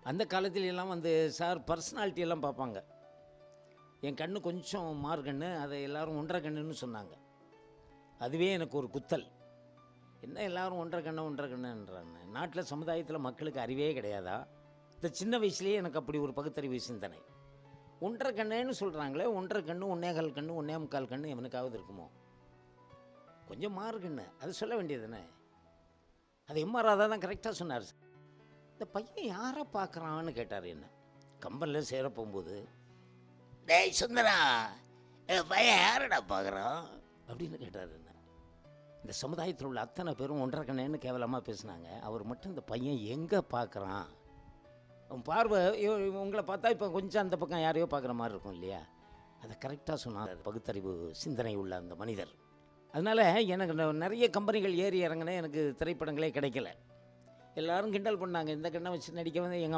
அந்த காலத்துல எல்லாம் வந்து சார் பர்சனாலிட்டி எல்லாம் பார்ப்பாங்க. என் கண்ணு கொஞ்சம் மாறு கண்ணு, அதை எல்லாரும் ஒன்றரை கண்ணுன்னு சொன்னாங்க. அதுவே எனக்கு ஒரு குத்தல். என்ன எல்லாரும் ஒன்றரை கண்ணுன்றாங்க. நாட்டில் சமுதாயத்தில் மக்களுக்கு அறிவே கிடையாதா? இந்த சின்ன வயசுலேயே எனக்கு அப்படி ஒரு பகுத்தறிவு சிந்தனை. ஒன்றரை கண்ணுன்னு சொல்கிறாங்களே, ஒன்றரை கண்ணு, 1.25 கண்ணு, 1.25 கண்ணு எவனுக்காவது இருக்குமோ? கொஞ்சம் மாறு கண்ணு, அது சொல்ல வேண்டியது தானே. அது எம்ஆர் ராதா தான் கரெக்டாக சொன்னார். இந்த பையன் யாரை பார்க்குறான்னு கேட்டார் என்ன. கம்பெனியில் சேர போகும்போது, டேய் சுந்தரா, பையன் யாரடா பார்க்குறான் அப்படின்னு கேட்டார் என்ன. இந்த சமுதாயத்தில் உள்ள அத்தனை பேரும் ஒன்றரை கண்ணேன்னு கேவலமாக பேசுனாங்க. அவர் மட்டும் இந்த பையன் எங்கே பார்க்குறான், அவன் பார்வை உங்களை பார்த்தா இப்போ கொஞ்சம் அந்த பக்கம் யாரையோ பார்க்குற மாதிரி இருக்கும் இல்லையா, அதை கரெக்டாக சொன்னார் பகுத்தறிவு சிந்தனை உள்ள அந்த மனிதர். அதனால் எனக்கு நிறைய கம்பெனிகள் ஏறி இறங்கினேன், எனக்கு திரைப்படங்களே கிடைக்கல. எல்லோரும் கிண்டல் பண்ணாங்க, இந்த கண்ணை வச்சு நடிக்க வந்து எங்கள் அம்மா